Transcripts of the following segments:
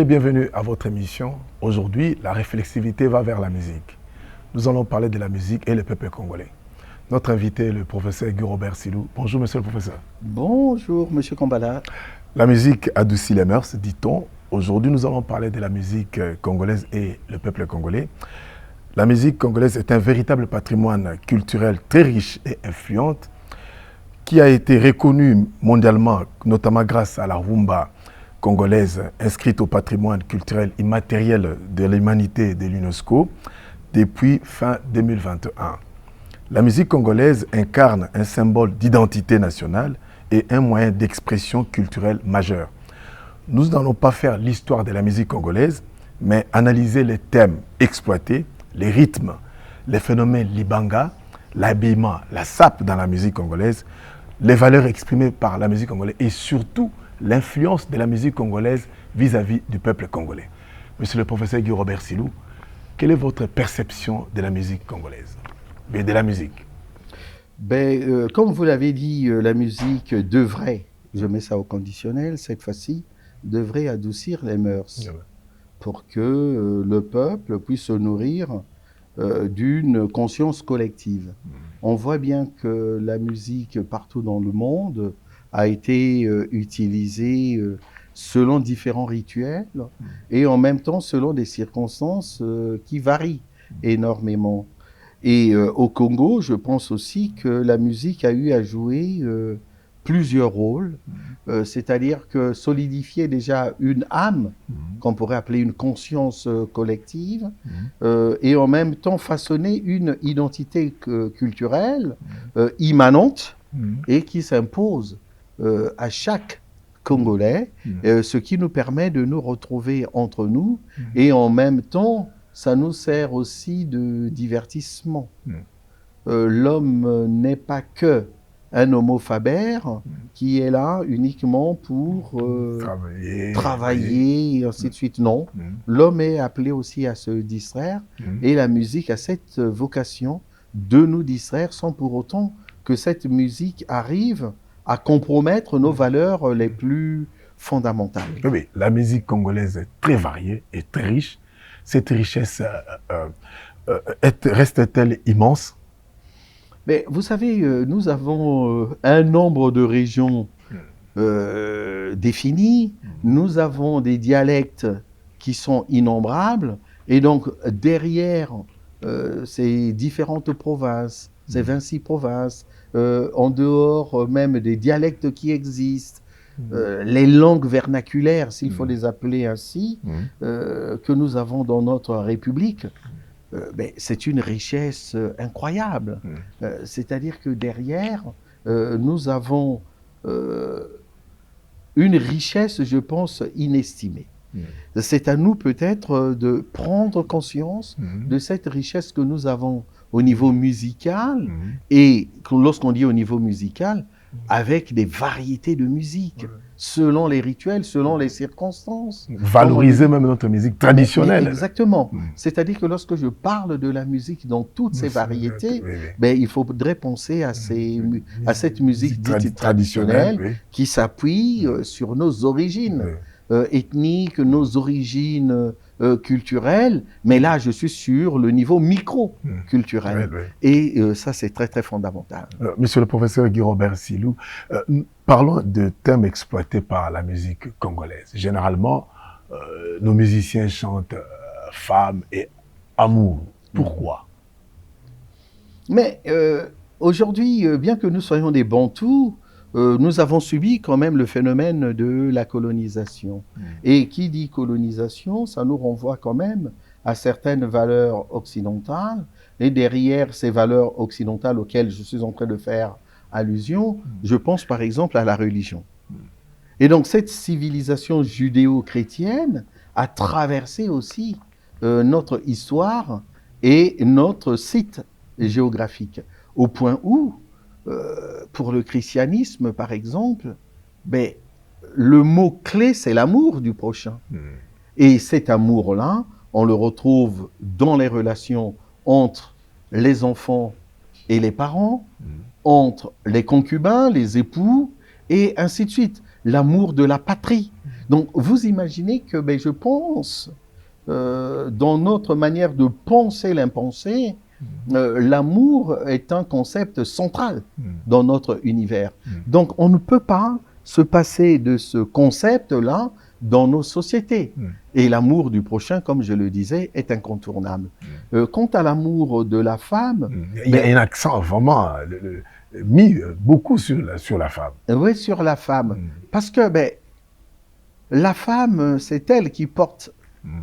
et bienvenue à votre émission. Aujourd'hui, la réflexivité va vers la musique. Nous allons parler de la musique et le peuple congolais. Notre invité est le professeur Guy Robert Silou. Bonjour, monsieur le professeur. Bonjour, monsieur Kambala. La musique adoucit les mœurs, dit-on. Aujourd'hui, nous allons parler de la musique congolaise et le peuple congolais. La musique congolaise est un véritable patrimoine culturel très riche et influent qui a été reconnu mondialement, notamment grâce à la rumba congolaise inscrite au patrimoine culturel immatériel de l'humanité de l'UNESCO depuis fin 2021. La musique congolaise incarne un symbole d'identité nationale et un moyen d'expression culturelle majeur. Nous n'allons pas faire l'histoire de la musique congolaise, mais analyser les thèmes exploités, les rythmes, les phénomènes libanga, l'habillement, la sape dans la musique congolaise, les valeurs exprimées par la musique congolaise et surtout l'influence de la musique congolaise vis-à-vis du peuple congolais. Monsieur le professeur Guy Robert Silou, quelle est votre perception de la musique congolaise, de la musique? Comme vous l'avez dit, la musique devrait, je mets ça au conditionnel cette fois-ci, devrait adoucir les mœurs pour que le peuple puisse se nourrir d'une conscience collective. On voit bien que la musique partout dans le monde a été utilisée selon différents rituels et en même temps selon des circonstances qui varient énormément. Et au Congo, je pense aussi que la musique a eu à jouer plusieurs rôles, c'est-à-dire que solidifier déjà une âme, qu'on pourrait appeler une conscience collective, et en même temps façonner une identité culturelle immanente et qui s'impose à chaque Congolais, ce qui nous permet de nous retrouver entre nous et en même temps, ça nous sert aussi de divertissement. L'homme n'est pas que un homo faber qui est là uniquement pour travailler et ainsi de suite. Non, l'homme est appelé aussi à se distraire et la musique a cette vocation de nous distraire sans pour autant que cette musique arrive à compromettre nos valeurs les plus fondamentales. Oui, la musique congolaise est très variée et très riche. Cette richesse reste-t-elle immense? Mais vous savez, nous avons un nombre de régions définies, nous avons des dialectes qui sont innombrables, et donc derrière ces différentes provinces, ces 26 provinces, en dehors même des dialectes qui existent, les langues vernaculaires, s'il faut les appeler ainsi, que nous avons dans notre République, c'est une richesse incroyable. C'est-à-dire que derrière, nous avons une richesse, je pense, inestimée. C'est à nous peut-être de prendre conscience de cette richesse que nous avons au niveau musical, et lorsqu'on dit au niveau musical, avec des variétés de musique, selon les rituels, selon les circonstances. Valoriser même notre musique traditionnelle. Exactement. C'est-à-dire que lorsque je parle de la musique dans toutes ses variétés, il faudrait penser à cette musique dite traditionnelle qui s'appuie sur nos origines ethniques, nos origines culturelles, mais là je suis sur le niveau micro-culturel. Et ça c'est très très fondamental. Monsieur le professeur Guy Robert Silou, parlons de thèmes exploités par la musique congolaise. Généralement, nos musiciens chantent femmes et amour. Pourquoi? Mais aujourd'hui, bien que nous soyons des Bantous, nous avons subi quand même le phénomène de la colonisation. Et qui dit colonisation, ça nous renvoie quand même à certaines valeurs occidentales. Et derrière ces valeurs occidentales auxquelles je suis en train de faire allusion, je pense par exemple à la religion. Et donc cette civilisation judéo-chrétienne a traversé aussi notre histoire et notre site géographique, au point où pour le christianisme, par exemple, le mot-clé, c'est l'amour du prochain. Et cet amour-là, on le retrouve dans les relations entre les enfants et les parents, entre les concubins, les époux, et ainsi de suite. L'amour de la patrie. Donc, vous imaginez que, ben, je pense, dans notre manière de penser l'impensé, l'amour est un concept central dans notre univers. Donc, on ne peut pas se passer de ce concept-là dans nos sociétés. Et l'amour du prochain, comme je le disais, est incontournable. Quant à l'amour de la femme... Il y a un accent vraiment mis beaucoup sur la femme. Oui, sur la femme. Parce que ben, la femme, c'est elle qui porte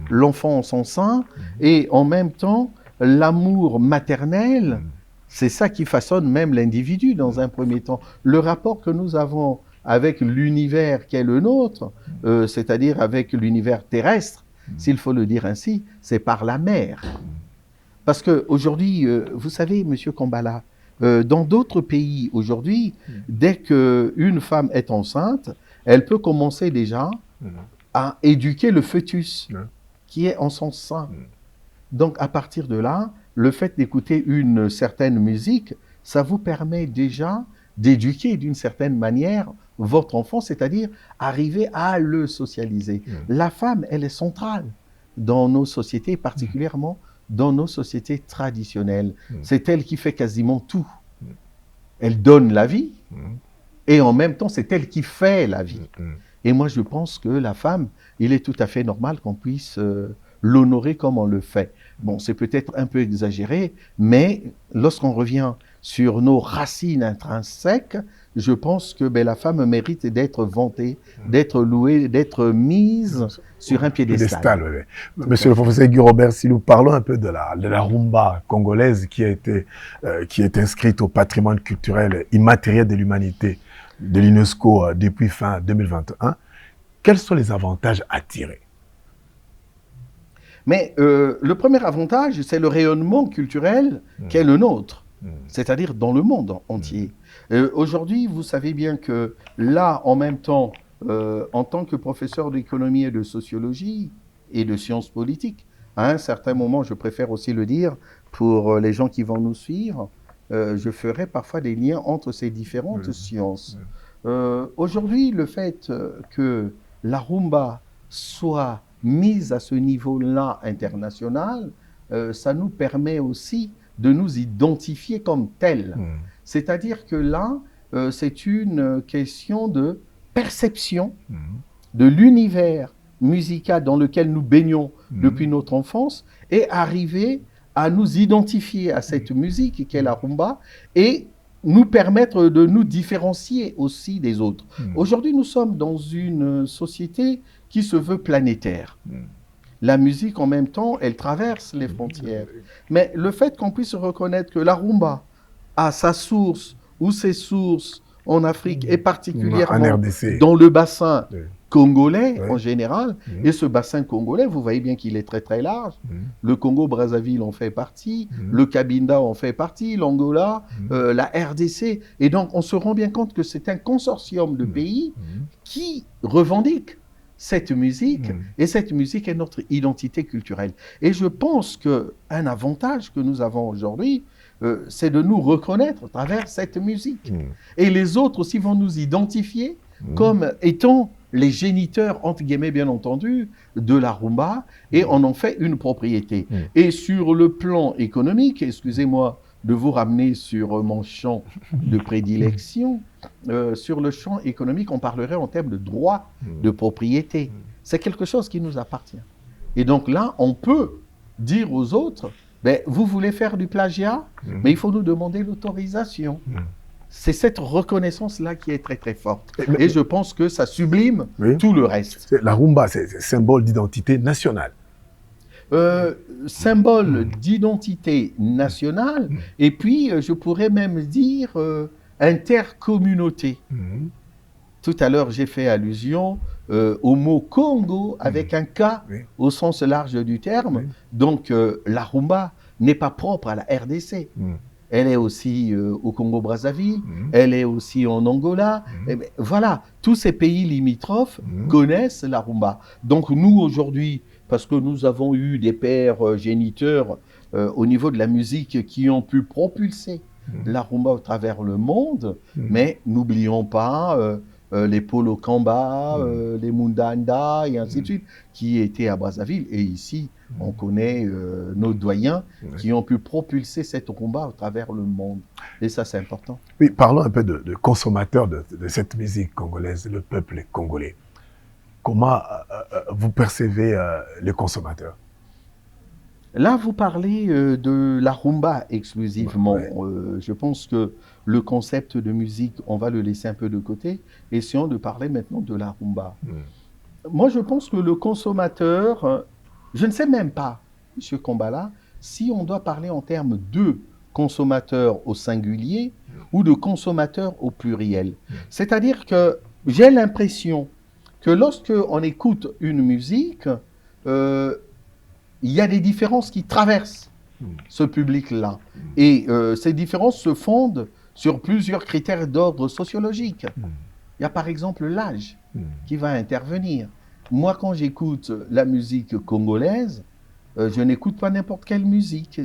l'enfant en son sein, et en même temps, l'amour maternel, c'est ça qui façonne même l'individu dans un premier temps. Le rapport que nous avons avec l'univers qui est le nôtre, c'est-à-dire avec l'univers terrestre, s'il faut le dire ainsi, c'est par la mère. Parce qu'aujourd'hui, vous savez, Monsieur Kambala, dans d'autres pays aujourd'hui, dès qu'une femme est enceinte, elle peut commencer déjà à éduquer le fœtus qui est en son sein. Donc, à partir de là, le fait d'écouter une certaine musique, ça vous permet déjà d'éduquer d'une certaine manière votre enfant, c'est-à-dire arriver à le socialiser. La femme, elle est centrale dans nos sociétés, particulièrement dans nos sociétés traditionnelles. C'est elle qui fait quasiment tout. Elle donne la vie et en même temps, c'est elle qui fait la vie. Et moi, je pense que la femme, il est tout à fait normal qu'on puisse l'honorer comme on le fait. Bon, c'est peut-être un peu exagéré, mais lorsqu'on revient sur nos racines intrinsèques, je pense que ben, la femme mérite d'être vantée, d'être louée, d'être mise sur un piédestal. Oui. Monsieur le professeur Guy Robert, si nous parlons un peu de la rumba congolaise qui est inscrite au patrimoine culturel immatériel de l'humanité de l'UNESCO depuis fin 2021, quels sont les avantages à tirer? Mais le premier avantage, c'est le rayonnement culturel qu'est le nôtre, c'est-à-dire dans le monde entier. Aujourd'hui, vous savez bien que là, en même temps, en tant que professeur d'économie et de sociologie et de sciences politiques, à un certain moment, je préfère aussi le dire pour les gens qui vont nous suivre, je ferai parfois des liens entre ces différentes sciences. Aujourd'hui, le fait que la rumba soit mise à ce niveau-là international, ça nous permet aussi de nous identifier comme tels. C'est-à-dire que là, c'est une question de perception de l'univers musical dans lequel nous baignons depuis notre enfance et arriver à nous identifier à cette musique qui est la rumba et nous permettre de nous différencier aussi des autres. Aujourd'hui, nous sommes dans une société qui se veut planétaire. La musique, en même temps, elle traverse les frontières. Mais le fait qu'on puisse reconnaître que la rumba a sa source ou ses sources en Afrique et particulièrement dans le bassin congolais en général, et ce bassin congolais, vous voyez bien qu'il est très très large. Le Congo-Brazzaville en fait partie, le Cabinda en fait partie, l'Angola, la RDC. Et donc, on se rend bien compte que c'est un consortium de pays qui revendiquent cette musique, et cette musique est notre identité culturelle. Et je pense qu'un avantage que nous avons aujourd'hui, c'est de nous reconnaître à travers cette musique. Et les autres aussi vont nous identifier comme étant les géniteurs, entre guillemets bien entendu, de la rumba, et on en fait une propriété. Et sur le plan économique, excusez-moi de vous ramener sur mon champ de prédilection, sur le champ économique, on parlerait en termes de droit de propriété. C'est quelque chose qui nous appartient. Et donc là, on peut dire aux autres, ben, vous voulez faire du plagiat, mais il faut nous demander l'autorisation. C'est cette reconnaissance-là qui est très très forte. Et je pense que ça sublime tout le reste. La rumba, c'est symbole d'identité nationale. Symbole d'identité nationale, et puis je pourrais même dire intercommunauté. Tout à l'heure, j'ai fait allusion au mot Congo avec un K au sens large du terme. Donc la rumba n'est pas propre à la RDC. Elle est aussi au Congo-Brazzaville, elle est aussi en Angola. Et bien, voilà, tous ces pays limitrophes connaissent la rumba. Donc nous, aujourd'hui, parce que nous avons eu des pères géniteurs au niveau de la musique qui ont pu propulser la rumba à travers le monde, mais n'oublions pas les Polo Kamba, les Mundanda, et ainsi de suite, qui étaient à Brazzaville. Et ici, on connaît nos doyens qui ont pu propulser cette rumba à travers le monde. Et ça, c'est important. Oui, parlons un peu de consommateurs de cette musique congolaise, le peuple congolais. Comment vous percevez les consommateurs? Là, vous parlez de la rumba exclusivement. Je pense que le concept de musique, on va le laisser un peu de côté. Essayons de parler maintenant de la rumba. Moi, je pense que le consommateur, je ne sais même pas, M. Kombala, si on doit parler en termes de consommateur au singulier ou de consommateur au pluriel. C'est-à-dire que j'ai l'impression que lorsque on écoute une musique, il y a des différences qui traversent ce public-là. Et ces différences se fondent sur plusieurs critères d'ordre sociologique. Il y a par exemple l'âge qui va intervenir. Moi, quand j'écoute la musique congolaise, je n'écoute pas n'importe quelle musique.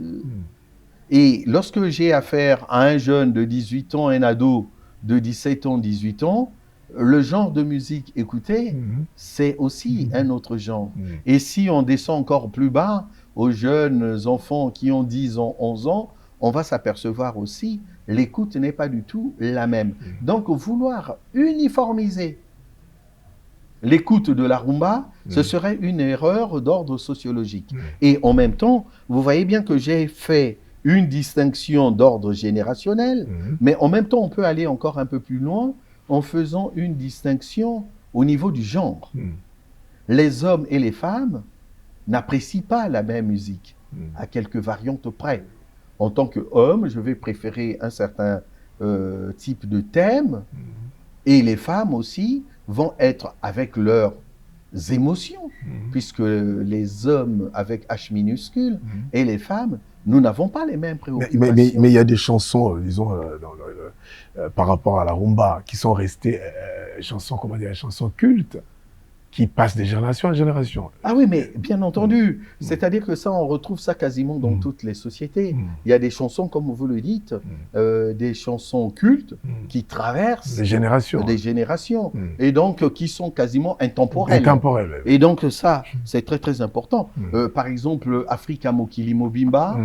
Et lorsque j'ai affaire à un jeune de 18 ans, un ado de 17 ans, 18 ans, le genre de musique écoutée, c'est aussi un autre genre. Et si on descend encore plus bas, aux jeunes enfants qui ont 10 ans, 11 ans, on va s'apercevoir aussi, l'écoute n'est pas du tout la même. Donc, vouloir uniformiser l'écoute de la rumba, ce serait une erreur d'ordre sociologique. Et en même temps, vous voyez bien que j'ai fait une distinction d'ordre générationnel, mais en même temps, on peut aller encore un peu plus loin en faisant une distinction au niveau du genre. Les hommes et les femmes n'apprécient pas la même musique, à quelques variantes près. En tant qu'homme, je vais préférer un certain type de thème, et les femmes aussi vont être avec leurs émotions, puisque les hommes avec H minuscule et les femmes, nous n'avons pas les mêmes préoccupations. Mais il y a des chansons, disons, par rapport à la rumba, qui sont restées chansons, comment dire, chansons cultes, qui passent de génération en génération. Ah oui, mais bien entendu. C'est-à-dire que ça, on retrouve ça quasiment dans toutes les sociétés. Il y a des chansons, comme vous le dites, des chansons cultes qui traversent des générations. Et donc qui sont quasiment intemporelles. Intemporelles. Et donc ça, c'est très très important. Par exemple, Africa Mokili Mobimba,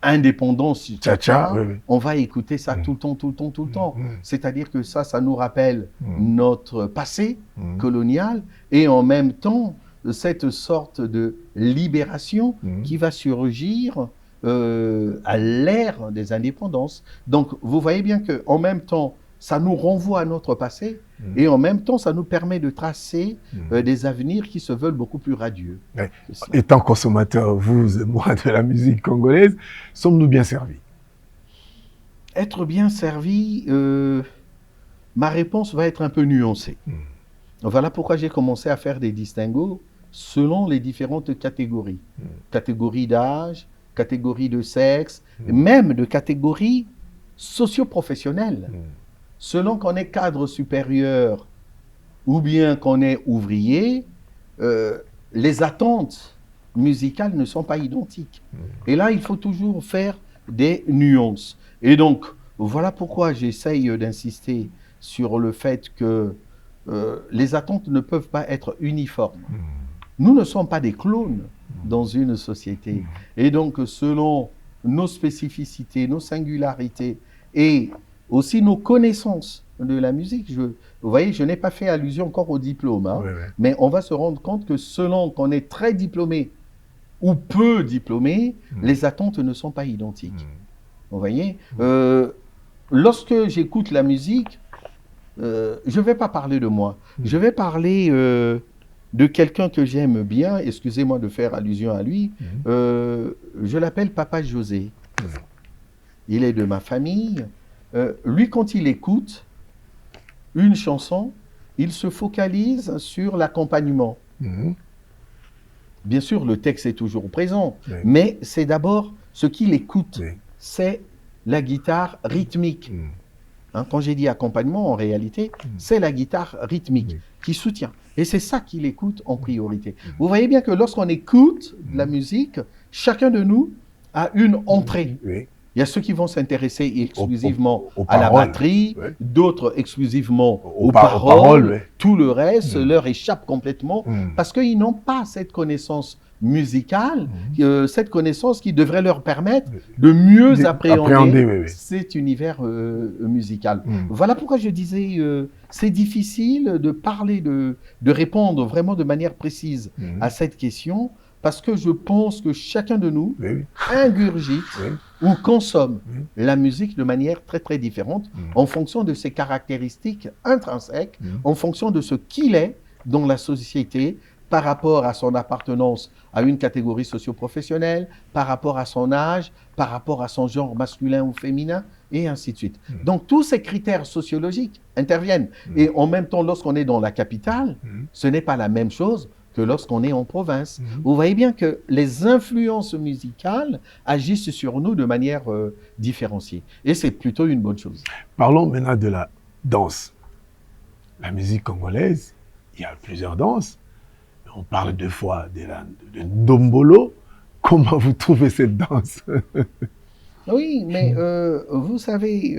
Indépendance Tcha-Tcha, on va écouter ça tout le temps. C'est-à-dire que ça nous rappelle notre passé colonial, et en même temps, cette sorte de libération qui va surgir à l'ère des indépendances. Donc, vous voyez bien qu'en même temps, ça nous renvoie à notre passé, et en même temps, ça nous permet de tracer des avenirs qui se veulent beaucoup plus radieux. Étant consommateur, vous et moi, de la musique congolaise, sommes-nous bien servis? Être bien servi, ma réponse va être un peu nuancée. Voilà pourquoi j'ai commencé à faire des distinguos selon les différentes catégories. Catégorie d'âge, catégorie de sexe, même de catégorie socio-professionnelle. Selon qu'on est cadre supérieur ou bien qu'on est ouvrier, les attentes musicales ne sont pas identiques. Et là, il faut toujours faire des nuances. Et donc, voilà pourquoi j'essaye d'insister sur le fait que les attentes ne peuvent pas être uniformes. Nous ne sommes pas des clones dans une société. Et donc, selon nos spécificités, nos singularités et aussi nos connaissances de la musique, vous voyez, je n'ai pas fait allusion encore au diplôme, mais on va se rendre compte que selon qu'on est très diplômé ou peu diplômé, les attentes ne sont pas identiques. Vous voyez, lorsque j'écoute la musique, je ne vais pas parler de moi. Je vais parler de quelqu'un que j'aime bien. Excusez-moi de faire allusion à lui. Je l'appelle Papa José. Il est de ma famille. Lui, quand il écoute une chanson, il se focalise sur l'accompagnement. Bien sûr, le texte est toujours présent, mais c'est d'abord ce qu'il écoute. C'est la guitare rythmique. Quand j'ai dit accompagnement, en réalité, c'est la guitare rythmique qui soutient. Et c'est ça qu'il écoute en priorité. Vous voyez bien que lorsqu'on écoute de la musique, chacun de nous a une entrée. Il y a ceux qui vont s'intéresser exclusivement aux à la paroles, batterie, ouais. d'autres exclusivement Aux aux paroles, paroles. ouais. Tout le reste leur échappe complètement Mm. parce qu'ils n'ont pas cette connaissance musicale, cette connaissance qui devrait leur permettre de mieux appréhender oui, oui. cet univers musical. Mm. Voilà pourquoi je disais, c'est difficile de parler, de répondre vraiment de manière précise Mm. à cette question, parce que je pense que chacun de nous Oui, oui. ingurgite Oui. ou consomme Oui. la musique de manière très très différente en fonction de ses caractéristiques intrinsèques, en fonction de ce qu'il est dans la société, par rapport à son appartenance à une catégorie socio-professionnelle, par rapport à son âge, par rapport à son genre masculin ou féminin, et ainsi de suite. Donc tous ces critères sociologiques interviennent. Et en même temps, lorsqu'on est dans la capitale, ce n'est pas la même chose que lorsqu'on est en province. Vous voyez bien que les influences musicales agissent sur nous de manière différenciée. Et c'est plutôt une bonne chose. Parlons maintenant de la danse. La musique congolaise, il y a plusieurs danses. On parle deux fois de Ndombolo. Comment vous trouvez cette danse? Oui, mais vous savez,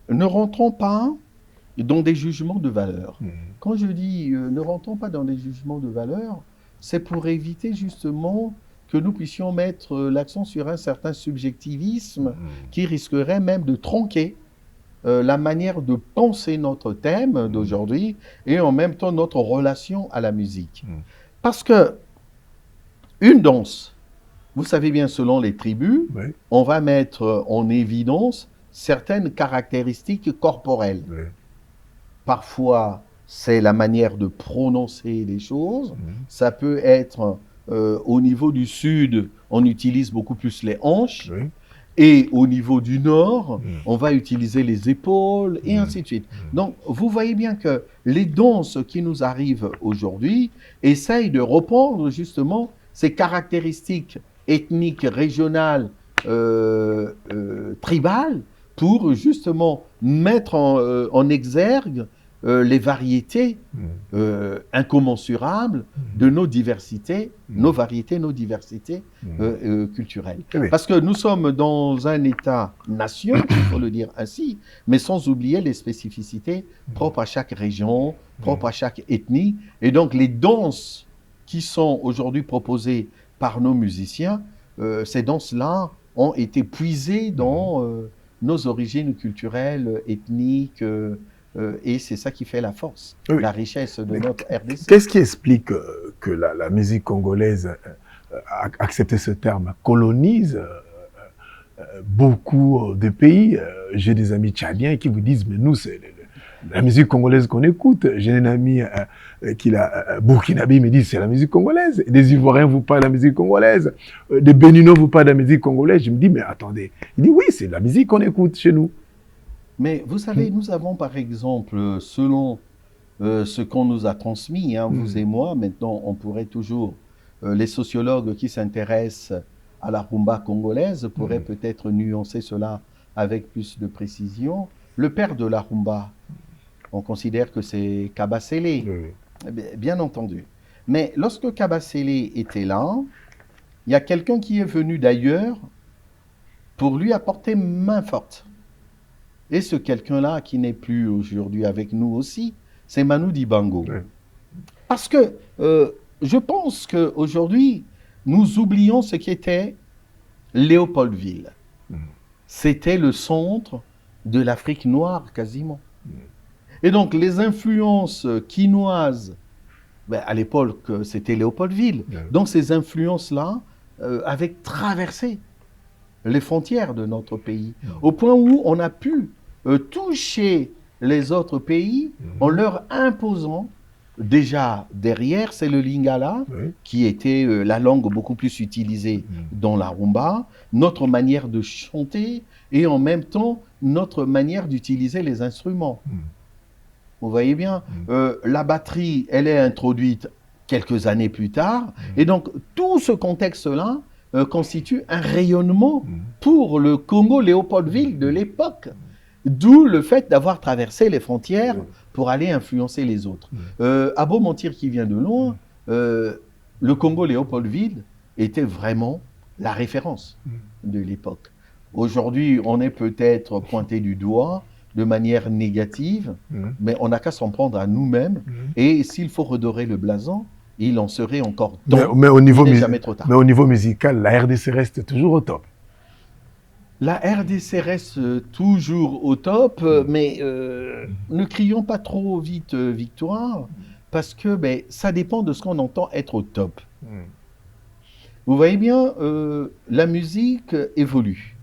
ne rentrons pas dans des jugements de valeur. Quand je dis ne rentrons pas dans des jugements de valeur, c'est pour éviter justement que nous puissions mettre l'accent sur un certain subjectivisme qui risquerait même de tronquer la manière de penser notre thème d'aujourd'hui et en même temps notre relation à la musique. Parce que une danse, vous savez bien, selon les tribus, Oui. on va mettre en évidence certaines caractéristiques corporelles. Oui. Parfois, c'est la manière de prononcer les choses. Ça peut être au niveau du sud, on utilise beaucoup plus les hanches. Oui. Et au niveau du nord, on va utiliser les épaules et ainsi de suite. Donc, vous voyez bien que les danses qui nous arrivent aujourd'hui essayent de reprendre justement ces caractéristiques ethniques, régionales, tribales, pour justement mettre en exergue les variétés incommensurables de nos diversités, nos variétés, nos diversités culturelles. Oui. Parce que nous sommes dans un État-nation, il faut le dire ainsi, mais sans oublier les spécificités propres à chaque région, propres à chaque ethnie. Et donc les danses qui sont aujourd'hui proposées par nos musiciens, ces danses-là ont été puisées dans nos origines culturelles, ethniques, et c'est ça qui fait la force, la richesse de notre RDC. Qu'est-ce qui explique que la musique congolaise, accepter ce terme, colonise beaucoup de pays? J'ai des amis tchadiens qui vous disent, mais nous, c'est la musique congolaise qu'on écoute. J'ai un ami qui est burkinabé, il me dit, c'est la musique congolaise. Des Ivoiriens vous parlent de la musique congolaise. Des Béninois vous parlent de la musique congolaise. Je me dis, mais attendez. Il dit, oui, c'est la musique qu'on écoute chez nous. Mais vous savez, nous avons par exemple, selon ce qu'on nous a transmis, vous et moi, maintenant on pourrait toujours, les sociologues qui s'intéressent à la rumba congolaise pourraient peut-être nuancer cela avec plus de précision. Le père de la rumba, on considère que c'est Kabasele, bien entendu. Mais lorsque Kabasele était là, il y a quelqu'un qui est venu d'ailleurs pour lui apporter main forte. Et ce quelqu'un-là, qui n'est plus aujourd'hui avec nous aussi, c'est Manu Dibango. Parce que je pense qu'aujourd'hui, nous oublions ce qu'était Léopoldville. C'était le centre de l'Afrique noire, quasiment. Et donc, les influences quinoises, à l'époque, c'était Léopoldville. Donc, ces influences-là avaient traversé les frontières de notre pays, au point où on a pu toucher les autres pays en leur imposant, déjà derrière, c'est le lingala, qui était la langue beaucoup plus utilisée dans la rumba, notre manière de chanter et en même temps notre manière d'utiliser les instruments. Vous voyez bien, la batterie, elle est introduite quelques années plus tard, et donc tout ce contexte-là constitue un rayonnement pour le Congo-Léopoldville de l'époque. D'où le fait d'avoir traversé les frontières pour aller influencer les autres. À beau mentir qui vient de loin, le Congo-Léopoldville était vraiment la référence de l'époque. Aujourd'hui, on est peut-être pointé du doigt de manière négative, mais on n'a qu'à s'en prendre à nous-mêmes. Et s'il faut redorer le blason, il en serait encore temps. Mais au niveau, il n'est jamais trop tard. mais au niveau musical, la RDC reste toujours au top. La RDC reste toujours au top, mais ne crions pas trop vite victoire, parce que ça dépend de ce qu'on entend être au top. Vous voyez bien, la musique évolue.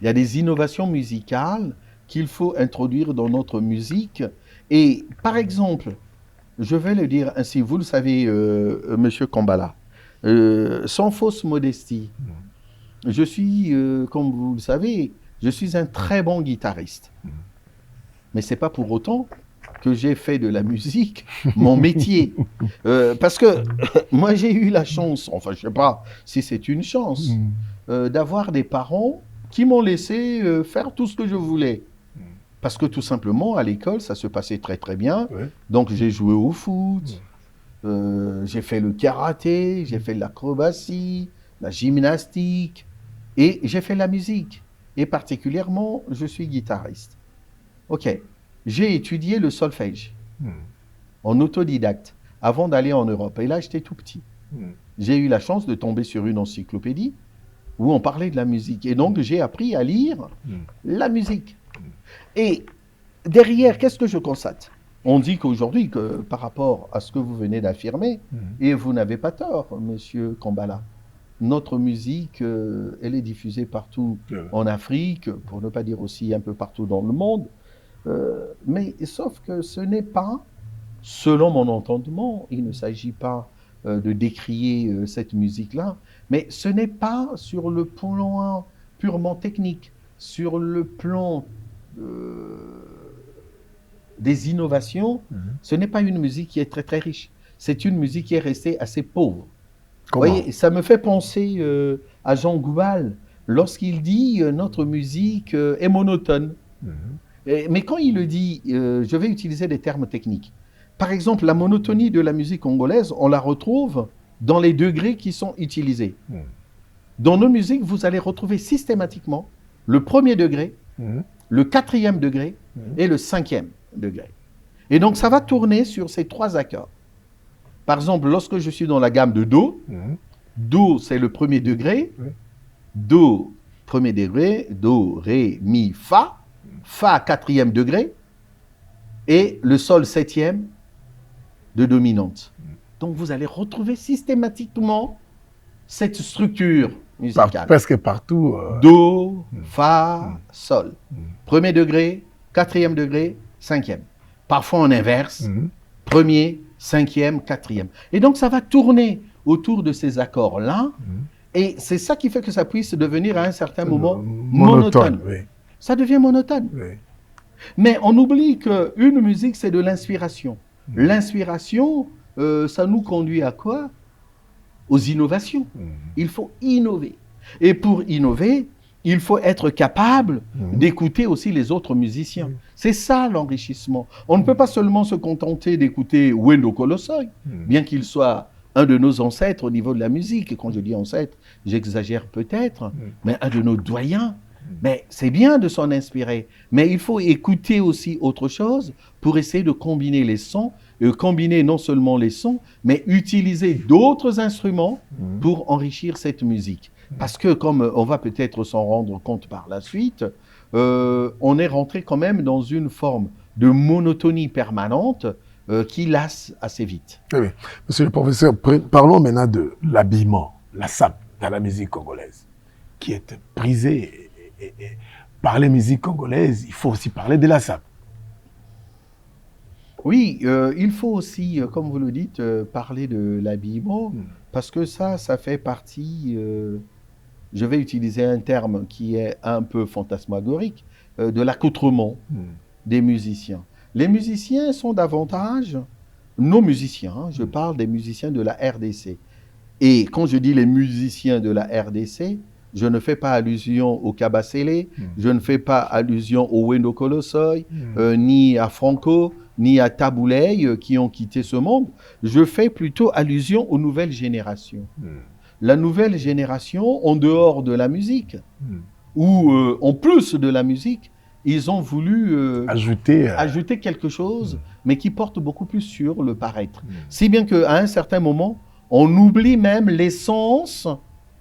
Il y a des innovations musicales qu'il faut introduire dans notre musique. Et par exemple, je vais le dire ainsi, vous le savez, Monsieur Kambala, sans fausse modestie, je suis, comme vous le savez, je suis un très bon guitariste. Mais ce n'est pas pour autant que j'ai fait de la musique mon métier. Parce que moi, j'ai eu la chance, enfin, je ne sais pas si c'est une chance, d'avoir des parents qui m'ont laissé faire tout ce que je voulais. Parce que tout simplement, à l'école, ça se passait très très bien. Ouais. Donc j'ai joué au foot, j'ai fait le karaté, j'ai fait l'acrobatie, la gymnastique, et j'ai fait la musique. Et particulièrement, je suis guitariste. Ok, j'ai étudié le solfège en autodidacte avant d'aller en Europe. Et là, j'étais tout petit. J'ai eu la chance de tomber sur une encyclopédie où on parlait de la musique. Et donc, j'ai appris à lire la musique. Et derrière, qu'est-ce que je constate? On dit qu'aujourd'hui, par rapport à ce que vous venez d'affirmer, et vous n'avez pas tort, Monsieur Kambala, notre musique, elle est diffusée partout en Afrique, pour ne pas dire aussi un peu partout dans le monde. Mais sauf que ce n'est pas, selon mon entendement, il ne s'agit pas de décrier cette musique-là, mais ce n'est pas sur le plan purement technique, sur le plan des innovations, ce n'est pas une musique qui est très très riche. C'est une musique qui est restée assez pauvre. Vous voyez, ça me fait penser à Jean Goubal lorsqu'il dit notre musique est monotone. Mais quand il le dit, je vais utiliser des termes techniques. Par exemple, la monotonie de la musique congolaise, on la retrouve dans les degrés qui sont utilisés. Dans nos musiques, vous allez retrouver systématiquement le premier degré, le quatrième degré et le cinquième degré. Et donc, ça va tourner sur ces trois accords. Par exemple, lorsque je suis dans la gamme de Do, Do, c'est le premier degré, Do, premier degré, Do, Ré, Mi, Fa, Fa, quatrième degré, et le Sol, septième, de dominante. Donc, vous allez retrouver systématiquement cette structure musicale. Presque partout. Do, Fa, Sol. Premier degré, quatrième degré, cinquième. Parfois en inverse, premier, cinquième, quatrième. Et donc, ça va tourner autour de ces accords-là. Et c'est ça qui fait que ça puisse devenir à un certain moment monotone. Oui. Ça devient monotone. Oui. Mais on oublie qu'une musique, c'est de l'inspiration. L'inspiration, ça nous conduit à quoi? Aux innovations. Il faut innover. Et pour innover, il faut être capable d'écouter aussi les autres musiciens. C'est ça l'enrichissement. On ne peut pas seulement se contenter d'écouter Wendo Kolosoi, bien qu'il soit un de nos ancêtres au niveau de la musique. Et quand je dis ancêtre, j'exagère peut-être, mais un de nos doyens. Mais c'est bien de s'en inspirer. Mais il faut écouter aussi autre chose pour essayer de combiner les sons, combiner non seulement les sons, mais utiliser d'autres instruments pour enrichir cette musique. Parce que, comme on va peut-être s'en rendre compte par la suite, on est rentré quand même dans une forme de monotonie permanente qui lasse assez vite. Oui. Monsieur le professeur, parlons maintenant de l'habillement, la sape dans la musique congolaise, qui est prisée par les musiques congolaises. Il faut aussi parler de la sape. Oui, il faut aussi, comme vous le dites, parler de l'habillement, parce que ça fait partie, je vais utiliser un terme qui est un peu fantasmagorique, de l'accoutrement des musiciens. Les musiciens sont davantage, nos musiciens, je parle des musiciens de la RDC. Et quand je dis les musiciens de la RDC, je ne fais pas allusion au Kabasele, je ne fais pas allusion au Wendo Kolosoi, ni à Franco, ni à Tabouley qui ont quitté ce monde. Je fais plutôt allusion aux nouvelles générations. La nouvelle génération, en dehors de la musique, où, en plus de la musique, ils ont voulu ajouter quelque chose, mais qui porte beaucoup plus sur le paraître. Si bien qu'à un certain moment, on oublie même l'essence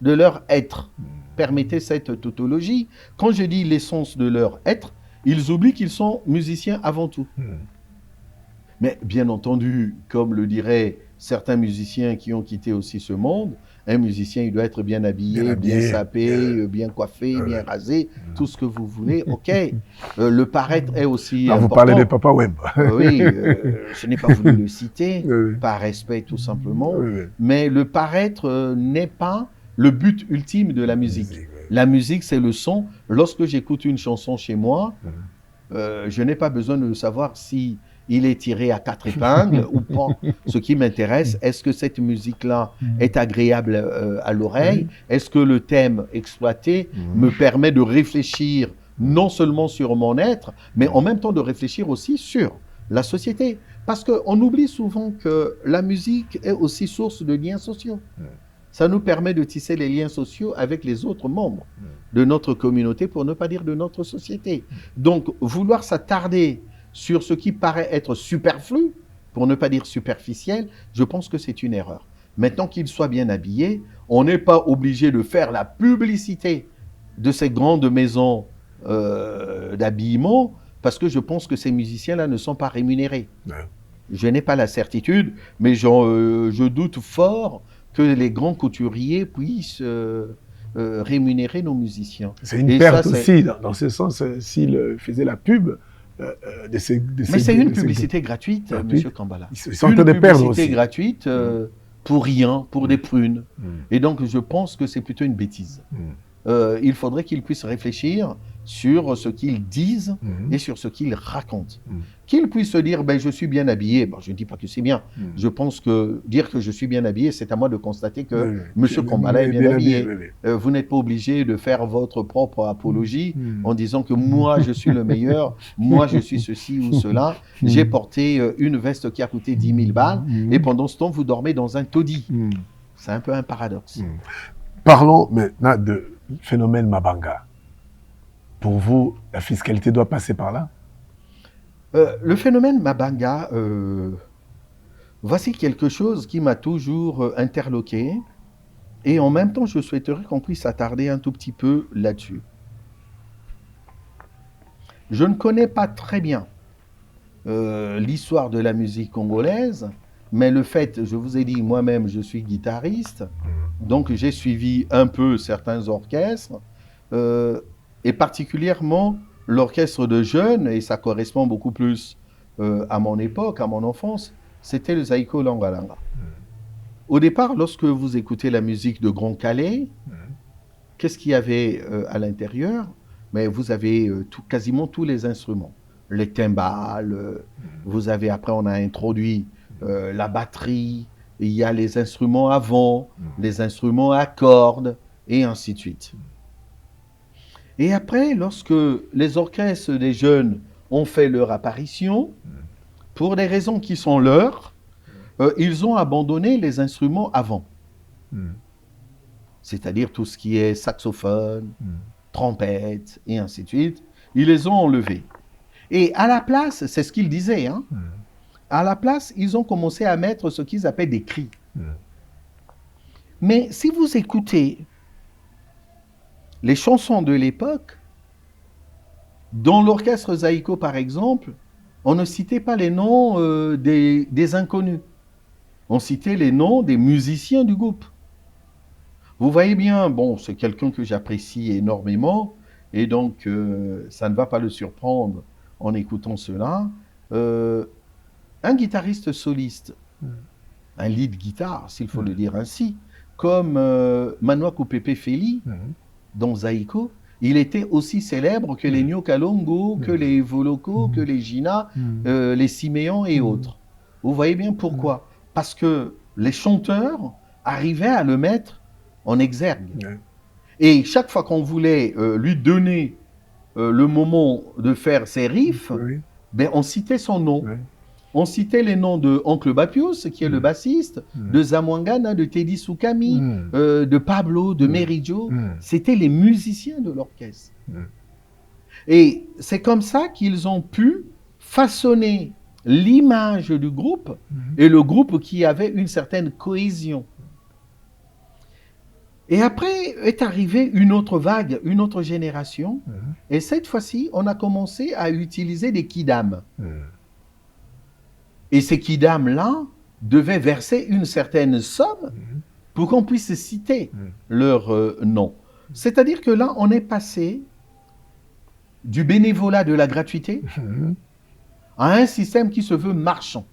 de leur être. Permettez cette tautologie. Quand je dis l'essence de leur être, ils oublient qu'ils sont musiciens avant tout. Mais bien entendu, comme le diraient certains musiciens qui ont quitté aussi ce monde, un musicien, il doit être bien habillé, bien sapé, bien coiffé, bien rasé, tout ce que vous voulez. OK. Le paraître est aussi important. Vous parlez de Papa Wemb. Oui, je n'ai pas voulu le citer, par respect tout simplement. Mais le paraître n'est pas le but ultime de la musique. La musique, c'est le son. Lorsque j'écoute une chanson chez moi, je n'ai pas besoin de savoir si il est tiré à 4 épingles ou pas. Ce qui m'intéresse, est-ce que cette musique-là est agréable à l'oreille? Est-ce que le thème exploité me permet de réfléchir non seulement sur mon être, mais en même temps de réfléchir aussi sur la société? Parce qu'on oublie souvent que la musique est aussi source de liens sociaux. Ça nous permet de tisser les liens sociaux avec les autres membres de notre communauté, pour ne pas dire de notre société. Donc, vouloir s'attarder sur ce qui paraît être superflu, pour ne pas dire superficiel, je pense que c'est une erreur. Maintenant qu'il soit bien habillé, on n'est pas obligé de faire la publicité de ces grandes maisons d'habillement, parce que je pense que ces musiciens-là ne sont pas rémunérés. Je n'ai pas la certitude, mais je doute fort que les grands couturiers puissent rémunérer nos musiciens. C'est une perte aussi, dans ce sens, s'ils faisaient la pub mais c'est une publicité gratuite, M. Kambala. Ils sont en train de perdre aussi. Une publicité gratuite pour rien, pour des prunes. Et donc, je pense que c'est plutôt une bêtise. Il faudrait qu'ils puissent réfléchir sur ce qu'ils disent et sur ce qu'ils racontent. Qu'ils puissent se dire, ben, je suis bien habillé. Bon, je ne dis pas que c'est bien. Je pense que dire que je suis bien habillé, c'est à moi de constater que M. Kambala est bien habillé. Vous n'êtes pas obligé de faire votre propre apologie en disant que moi, je suis le meilleur, moi, je suis ceci ou cela. J'ai porté une veste qui a coûté 10 000 balles et pendant ce temps, vous dormez dans un taudis. C'est un peu un paradoxe. Parlons maintenant de phénomène Mabanga. Pour vous, la fiscalité doit passer par là? Le phénomène Mabanga, voici quelque chose qui m'a toujours interloqué. Et en même temps, je souhaiterais qu'on puisse s'attarder un tout petit peu là-dessus. Je ne connais pas très bien l'histoire de la musique congolaise, mais le fait, je vous ai dit, moi-même, je suis guitariste, donc j'ai suivi un peu certains orchestres, et particulièrement l'orchestre de jeunes, et ça correspond beaucoup plus à mon époque, à mon enfance, c'était le Zaïko Langalanga. Au départ, lorsque vous écoutez la musique de Grand Calais, qu'est-ce qu'il y avait à l'intérieur? Mais vous avez quasiment tous les instruments. Les timbales, vous avez, après on a introduit la batterie, il y a les instruments à vent, les instruments à cordes, et ainsi de suite. Et après, lorsque les orchestres des jeunes ont fait leur apparition, pour des raisons qui sont leurs, ils ont abandonné les instruments à vent. C'est-à-dire tout ce qui est saxophone, trompette, et ainsi de suite. Ils les ont enlevés. Et à la place, c'est ce qu'ils disaient, hein, à la place, ils ont commencé à mettre ce qu'ils appellent des cris. Mais si vous écoutez les chansons de l'époque, dans l'orchestre Zaïko, par exemple, on ne citait pas les noms des inconnus. On citait les noms des musiciens du groupe. Vous voyez bien, bon, c'est quelqu'un que j'apprécie énormément, et donc ça ne va pas le surprendre en écoutant cela. Un guitariste soliste, un lead guitar, s'il faut le dire ainsi, comme Manoa Kupepe Feli, dans Zaïko, il était aussi célèbre que les Nyo Kalongo, que les Voloko, que les Gina, les Siméon et autres. Vous voyez bien pourquoi? Parce que les chanteurs arrivaient à le mettre en exergue. Et chaque fois qu'on voulait lui donner le moment de faire ses riffs, ben, on citait son nom. On citait les noms de Oncle Bapius, qui est le bassiste, de Zamwangana, de Teddy Soukami, de Pablo, de Meridio. C'était les musiciens de l'orchestre. Et c'est comme ça qu'ils ont pu façonner l'image du groupe et le groupe qui avait une certaine cohésion. Et après est arrivée une autre vague, une autre génération. Et cette fois-ci, on a commencé à utiliser des kidam. Et ces kidam-là devaient verser une certaine somme pour qu'on puisse citer leur nom. C'est-à-dire que là, on est passé du bénévolat de la gratuité à un système qui se veut marchand.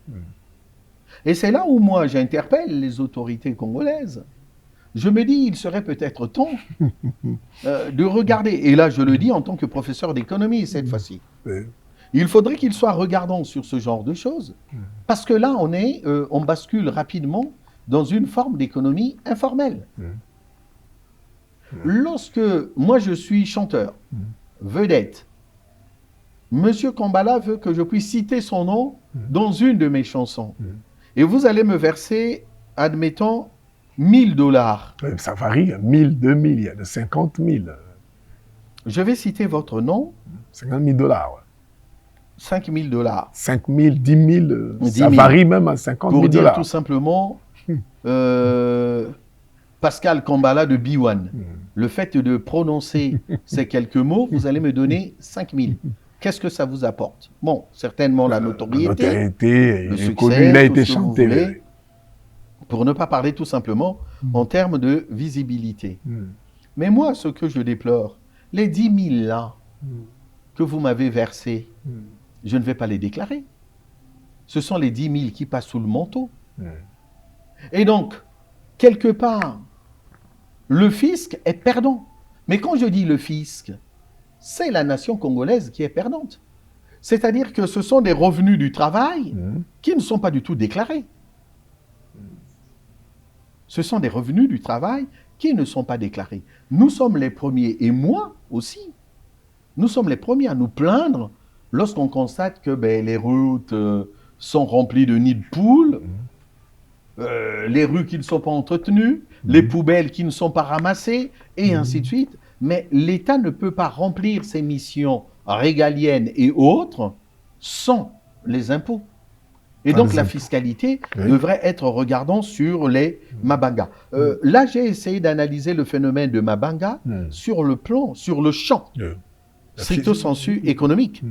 Et c'est là où moi, j'interpelle les autorités congolaises. Je me dis, il serait peut-être temps de regarder, et là je le dis en tant que professeur d'économie cette fois-ci, il faudrait qu'ils soient regardants sur ce genre de choses, parce que là on bascule rapidement dans une forme d'économie informelle. Lorsque moi je suis chanteur, vedette, Monsieur Kambala veut que je puisse citer son nom dans une de mes chansons, et vous allez me verser, admettons, $1000. Ça varie, 1000, 2000, il y a de 50 000. Je vais citer votre nom. 50 000 dollars. Ouais. 5 000 $. 5 000, 10 000, ça varie même à 50 000 Pour dire dollars. tout simplement, Pascal Kambala de B1, le fait de prononcer ces quelques mots, vous allez me donner 5 000. Qu'est-ce que ça vous apporte? Bon, certainement la notoriété, le succès, il a été chanté. Pour ne pas parler tout simplement en termes de visibilité. Mais moi, ce que je déplore, les 10 000 là que vous m'avez versés, je ne vais pas les déclarer. Ce sont les 10 000 qui passent sous le manteau. Et donc, quelque part, le fisc est perdant. Mais quand je dis le fisc, c'est la nation congolaise qui est perdante. C'est-à-dire que ce sont des revenus du travail qui ne sont pas du tout déclarés. Ce sont des revenus du travail qui ne sont pas déclarés. Nous sommes les premiers, et moi aussi, nous sommes les premiers à nous plaindre lorsqu'on constate que les routes sont remplies de nids de poules, les rues qui ne sont pas entretenues, les poubelles qui ne sont pas ramassées, et ainsi de suite. Mais l'État ne peut pas remplir ses missions régaliennes et autres sans les impôts. Et donc la fiscalité devrait être regardant sur les Mabanga. Là, j'ai essayé d'analyser le phénomène de Mabanga sur le plan, sur le champ, stricto sensu économique.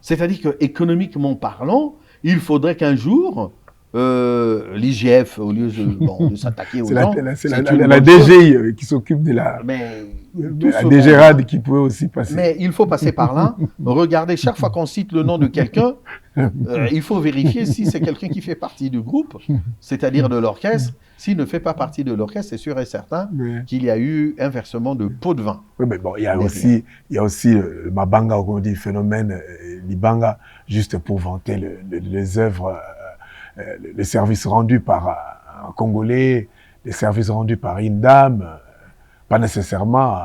C'est-à-dire que économiquement parlant, il faudrait qu'un jour, l'IGF, au lieu de s'attaquer aux gens... C'est la DGI qui s'occupe de la... La DGRAD qui peut aussi passer. Mais il faut passer par là. Regardez, chaque fois qu'on cite le nom de quelqu'un, il faut vérifier si c'est quelqu'un qui fait partie du groupe, c'est-à-dire de l'orchestre. S'il ne fait pas partie de l'orchestre, c'est sûr et certain qu'il y a eu un versement de pot de vin. Oui, mais bon, il y a aussi le Mabanga, comme on dit, le phénomène Libanga, juste pour vanter les œuvres, les services rendus par un Congolais, les services rendus par une dame, pas nécessairement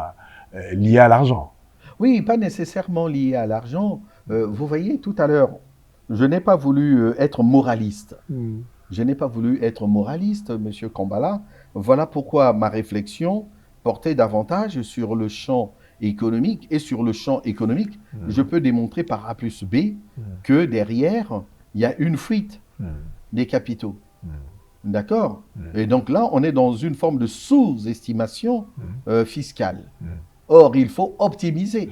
liés à l'argent. Oui, pas nécessairement liés à l'argent. Vous voyez, tout à l'heure, je n'ai pas voulu être moraliste. Je n'ai pas voulu être moraliste, Monsieur Kambala. Voilà pourquoi ma réflexion portait davantage sur le champ économique. Et sur le champ économique, je peux démontrer par A plus B que derrière, il y a une fuite des capitaux. D'accord? Et donc là, on est dans une forme de sous-estimation fiscale. Or, il faut optimiser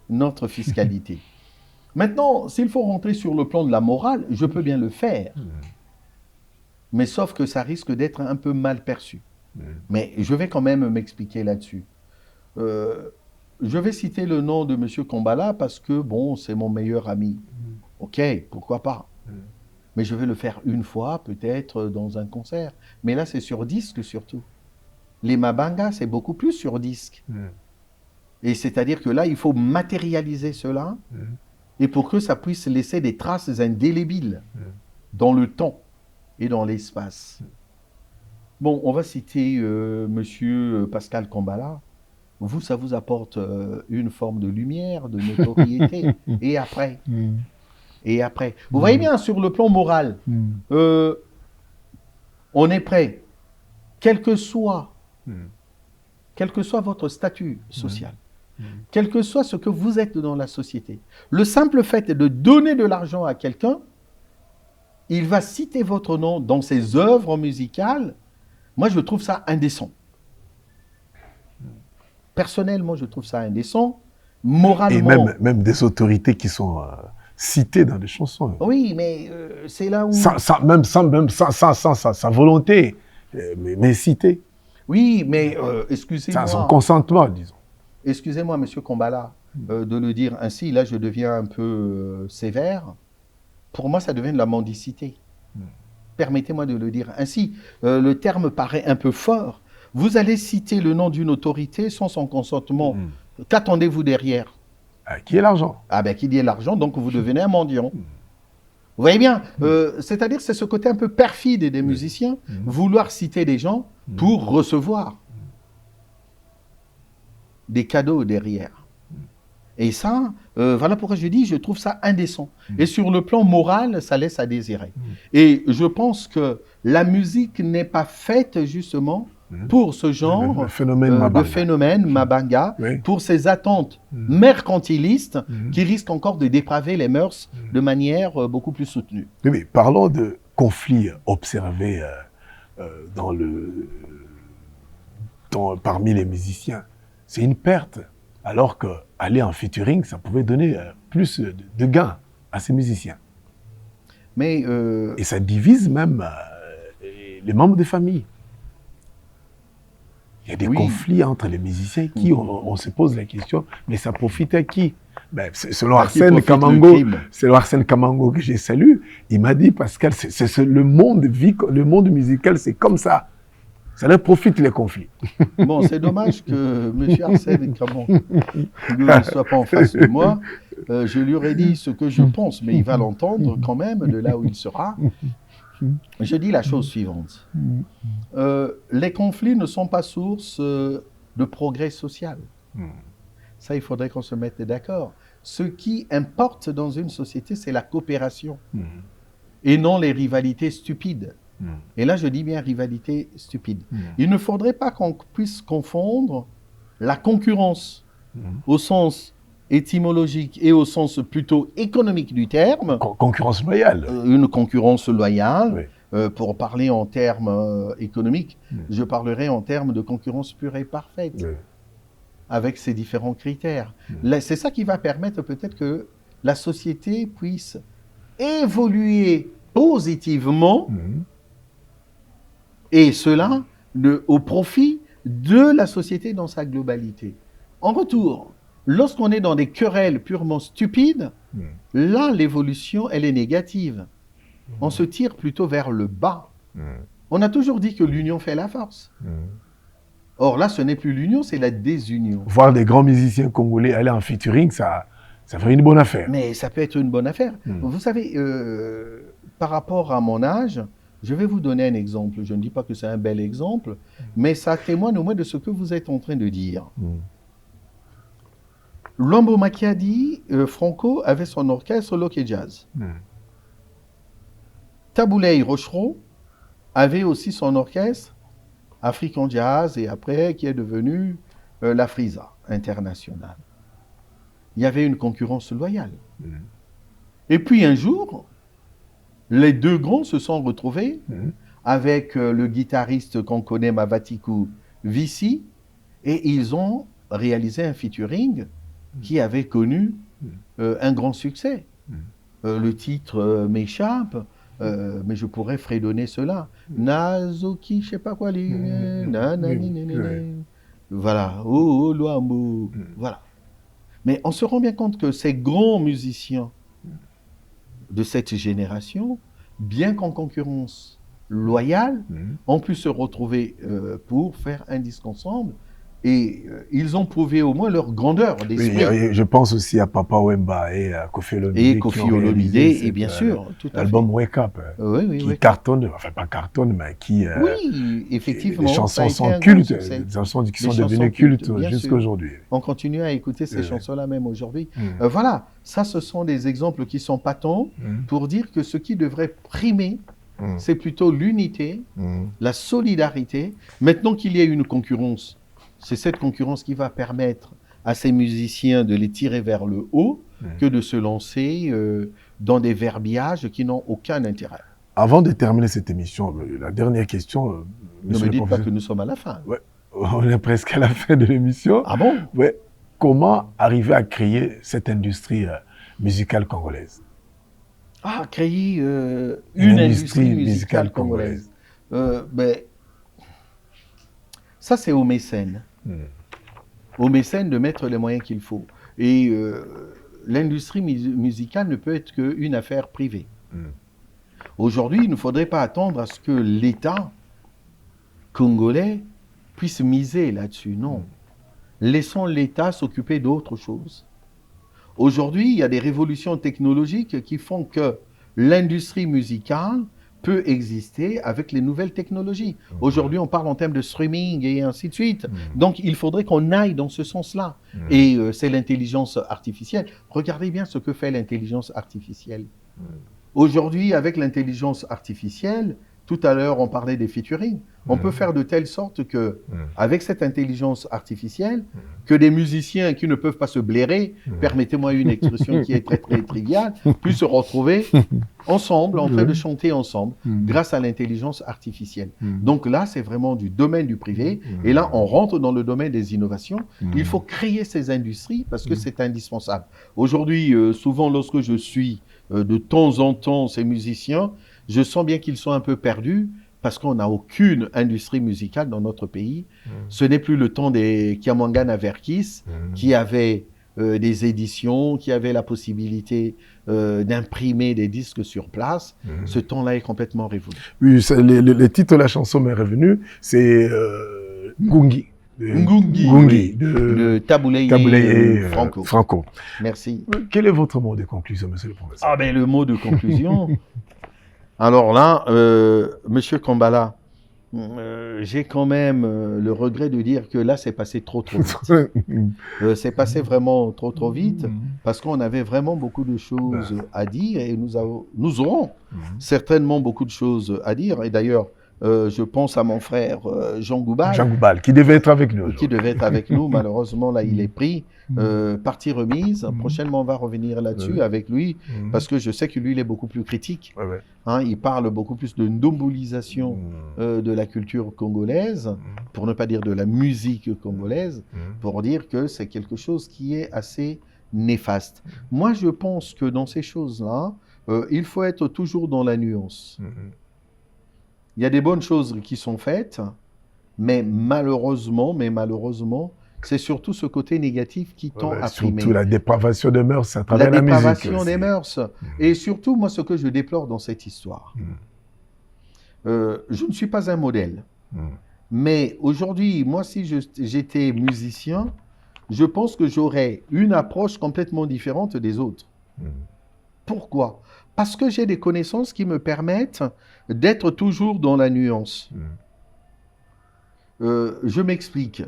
notre fiscalité. Maintenant, s'il faut rentrer sur le plan de la morale, je peux bien le faire. Mais sauf que ça risque d'être un peu mal perçu. Mais je vais quand même m'expliquer là-dessus. Je vais citer le nom de M. Kambala parce que, bon, c'est mon meilleur ami. Ok, pourquoi pas? Mais je vais le faire une fois, peut-être dans un concert. Mais là, c'est sur disque surtout. Les Mabanga, c'est beaucoup plus sur disque. Et c'est-à-dire que là, il faut matérialiser cela, et pour que ça puisse laisser des traces indélébiles dans le temps et dans l'espace. Bon, on va citer Monsieur Pascal Kambala. Vous, ça vous apporte une forme de lumière, de notoriété. Et après, et après. Vous voyez bien, sur le plan moral, on est prêt, quel que soit votre statut social, quel que soit ce que vous êtes dans la société. Le simple fait de donner de l'argent à quelqu'un, il va citer votre nom dans ses œuvres musicales. Moi, je trouve ça indécent. Personnellement, je trouve ça indécent. Moralement. Et même des autorités qui sont citées dans des chansons. Oui, mais c'est là où... Sans sa volonté, mais citées. Oui, mais excusez-moi. Sans son consentement, disons. Excusez-moi, Monsieur Kombala, de le dire ainsi. Là, je deviens un peu sévère. Pour moi, ça devient de la mendicité. Permettez-moi de le dire ainsi. Le terme paraît un peu fort. Vous allez citer le nom d'une autorité sans son consentement. Qu'attendez-vous derrière? Qui est l'argent? Ah ben, qui dit l'argent, donc vous devenez un mendiant. Vous voyez bien, c'est-à-dire c'est ce côté un peu perfide des musiciens, vouloir citer des gens pour recevoir des cadeaux derrière. Et ça, voilà pourquoi je dis, je trouve ça indécent. Et sur le plan moral, ça laisse à désirer. Et je pense que la musique n'est pas faite justement pour ce genre de phénomène mabanga, pour ces attentes mercantilistes qui risquent encore de dépraver les mœurs de manière beaucoup plus soutenue. Oui, parlons de conflits observés parmi les musiciens. C'est une perte. Alors qu'aller en featuring, ça pouvait donner plus de gains à ces musiciens. Mais et ça divise même les membres de famille. Il y a des conflits entre les musiciens qui, on se pose la question, mais ça profite à qui? Selon Arsène Kamango que j'ai salué, il m'a dit, Pascal, le monde musical, c'est comme ça. Ça leur profite les conflits. Bon, c'est dommage que M. Arsène Kamango ne soit pas en face de moi. Je lui aurais dit ce que je pense, mais il va l'entendre quand même de là où il sera. Je dis la chose suivante. Les conflits ne sont pas source de progrès social. Ça, il faudrait qu'on se mette d'accord. Ce qui importe dans une société, c'est la coopération et non les rivalités stupides. Et là, je dis bien rivalité stupide. Il ne faudrait pas qu'on puisse confondre la concurrence au sens étymologique et au sens plutôt économique du terme. Concurrence loyale. Une concurrence loyale. Pour parler en termes économiques, je parlerai en termes de concurrence pure et parfaite, avec ses différents critères. C'est ça qui va permettre peut-être que la société puisse évoluer positivement, et cela au profit de la société dans sa globalité. En retour, lorsqu'on est dans des querelles purement stupides, là, l'évolution, elle est négative. On se tire plutôt vers le bas. On a toujours dit que l'union fait la force. Or là, ce n'est plus l'union, c'est la désunion. Voir des grands musiciens congolais aller en featuring, ça ferait une bonne affaire. Mais ça peut être une bonne affaire. Vous savez, par rapport à mon âge, je vais vous donner un exemple. Je ne dis pas que c'est un bel exemple, mais ça témoigne au moins de ce que vous êtes en train de dire. Luambo Makiadi, Franco, avait son orchestre Loké Jazz. Tabouley Rochereau avait aussi son orchestre African Jazz et après qui est devenu la Frisa internationale. Il y avait une concurrence loyale. Et puis un jour, les deux grands se sont retrouvés avec le guitariste qu'on connaît, Mavatiku Vissi, et ils ont réalisé un featuring qui avait connu un grand succès. Le titre m'échappe, mais je pourrais fredonner cela. Nazoki, je ne sais pas quoi, voilà, oh, Luambo, voilà. Mais on se rend bien compte que ces grands musiciens de cette génération, bien qu'en concurrence loyale, ont pu se retrouver pour faire un disque ensemble Et ils ont prouvé au moins leur grandeur d'esprit. Oui, je pense aussi à Papa Wemba et à Kofi Olomide. Et Kofi Olomide, et bien sûr, tout à fait. L'album Wake Up, qui cartonne, enfin pas cartonne, mais qui... oui, effectivement. Les chansons sont cultes, des chansons qui sont devenues cultes jusqu'à aujourd'hui. On continue à écouter ces chansons-là même aujourd'hui. Voilà, ça ce sont des exemples qui sont patents pour dire que ce qui devrait primer, c'est plutôt l'unité, la solidarité. Maintenant qu'il y a une concurrence, c'est cette concurrence qui va permettre à ces musiciens de les tirer vers le haut que de se lancer dans des verbiages qui n'ont aucun intérêt. Avant de terminer cette émission, la dernière question... ne me dites pas que nous sommes à la fin. Ouais, on est presque à la fin de l'émission. Ah bon? Ouais. Comment arriver à créer cette industrie musicale congolaise? Ah, créer une industrie musicale congolaise. Ça, c'est aux mécènes. Aux mécènes de mettre les moyens qu'il faut. Et l'industrie musicale ne peut être qu'une affaire privée. Aujourd'hui, il ne faudrait pas attendre à ce que l'État congolais puisse miser là-dessus. Non. Laissons l'État s'occuper d'autre chose. Aujourd'hui, il y a des révolutions technologiques qui font que l'industrie musicale peut exister avec les nouvelles technologies. Aujourd'hui, on parle en termes de streaming et ainsi de suite. Donc, il faudrait qu'on aille dans ce sens-là. Et c'est l'intelligence artificielle. Regardez bien ce que fait l'intelligence artificielle. Aujourd'hui, avec l'intelligence artificielle, tout à l'heure, on parlait des featuring. On peut faire de telle sorte que, avec cette intelligence artificielle, que des musiciens qui ne peuvent pas se blairer, permettez-moi une expression qui est très très triviale, puissent se retrouver ensemble, en train de chanter ensemble, grâce à l'intelligence artificielle. Donc là, c'est vraiment du domaine du privé. Et là, on rentre dans le domaine des innovations. Il faut créer ces industries parce que c'est indispensable. Aujourd'hui, souvent, lorsque je suis de temps en temps ces musiciens, je sens bien qu'ils sont un peu perdus parce qu'on n'a aucune industrie musicale dans notre pays. Ce n'est plus le temps des Kiamangana Verkis qui avaient des éditions, qui avaient la possibilité d'imprimer des disques sur place. Ce temps-là est complètement révolu. Oui, le titre de la chanson m'est revenu, c'est Ngungi. Ngungi, de Taboulé et Franco. Merci. Quel est votre mot de conclusion, monsieur le professeur? Ah ben, le mot de conclusion... Alors là, Monsieur Kambala, j'ai quand même le regret de dire que là, c'est passé trop vite. C'est passé vraiment trop vite parce qu'on avait vraiment beaucoup de choses à dire et nous aurons certainement beaucoup de choses à dire. Et d'ailleurs, je pense à mon frère Jean Goubal. Jean Goubal, qui devait être avec nous. Qui devait être avec nous. Malheureusement, là, il est pris. Partie remise. Prochainement, on va revenir là-dessus avec lui parce que je sais que lui, il est beaucoup plus critique. Hein, il parle beaucoup plus de nombolisation de la culture congolaise, pour ne pas dire de la musique congolaise, pour dire que c'est quelque chose qui est assez néfaste. Moi, je pense que dans ces choses-là, il faut être toujours dans la nuance. Il y a des bonnes choses qui sont faites, mais malheureusement, c'est surtout ce côté négatif qui tend à primer. Surtout la dépravation des mœurs à travers la musique. La dépravation des mœurs. Et surtout, moi, ce que je déplore dans cette histoire, je ne suis pas un modèle. Mais aujourd'hui, moi, si j'étais musicien, je pense que j'aurais une approche complètement différente des autres. Pourquoi ? Parce que j'ai des connaissances qui me permettent d'être toujours dans la nuance. Je m'explique.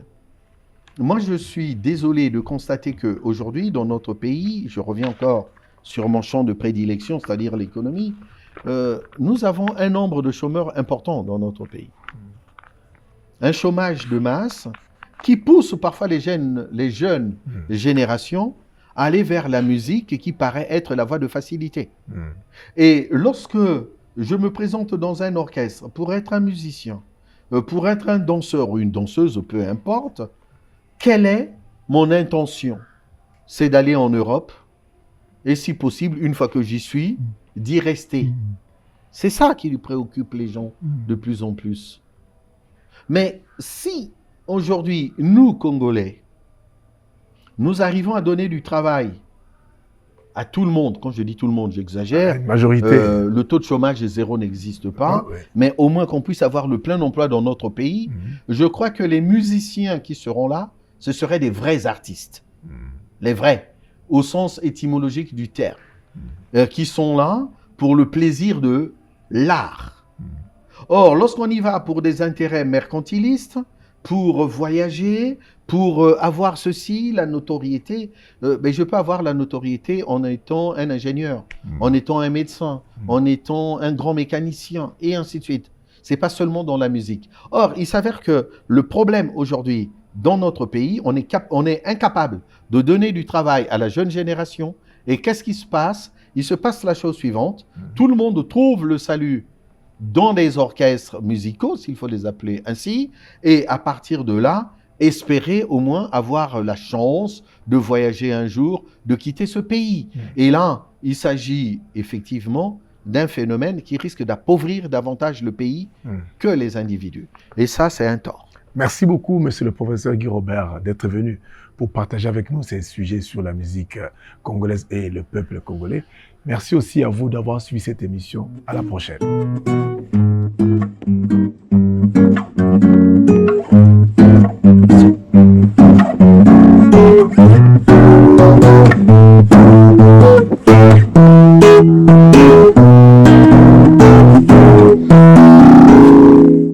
Moi, je suis désolé de constater qu'aujourd'hui, dans notre pays, je reviens encore sur mon champ de prédilection, c'est-à-dire l'économie, nous avons un nombre de chômeurs important dans notre pays. Un chômage de masse qui pousse parfois les jeunes générations à aller vers la musique qui paraît être la voie de facilité. Et lorsque je me présente dans un orchestre pour être un musicien, pour être un danseur ou une danseuse, peu importe, quelle est mon intention? C'est d'aller en Europe et si possible, une fois que j'y suis, d'y rester. C'est ça qui préoccupe les gens de plus en plus. Mais si aujourd'hui, nous, Congolais, nous arrivons à donner du travail à tout le monde, quand je dis tout le monde, j'exagère, Une majorité. le taux de chômage est zéro n'existe pas, Ouais. mais au moins qu'on puisse avoir le plein emploi dans notre pays, je crois que les musiciens qui seront là, ce seraient des vrais artistes. Les vrais, au sens étymologique du terme, qui sont là pour le plaisir de l'art. Or, lorsqu'on y va pour des intérêts mercantilistes, pour voyager, pour avoir ceci, la notoriété, ben, je peux avoir la notoriété en étant un ingénieur, en étant un médecin, en étant un grand mécanicien, et ainsi de suite. C'est pas seulement dans la musique. Or, il s'avère que le problème aujourd'hui, dans notre pays, on est incapable de donner du travail à la jeune génération. Et qu'est-ce qui se passe? Il se passe la chose suivante. Tout le monde trouve le salut dans les orchestres musicaux, s'il faut les appeler ainsi, et à partir de là, espérer au moins avoir la chance de voyager un jour, de quitter ce pays. Et là, il s'agit effectivement d'un phénomène qui risque d'appauvrir davantage le pays que les individus. Et ça, c'est un tort. Merci beaucoup, monsieur le professeur Guy Robert, d'être venu pour partager avec nous ces sujets sur la musique congolaise et le peuple congolais. Merci aussi à vous d'avoir suivi cette émission. À la prochaine.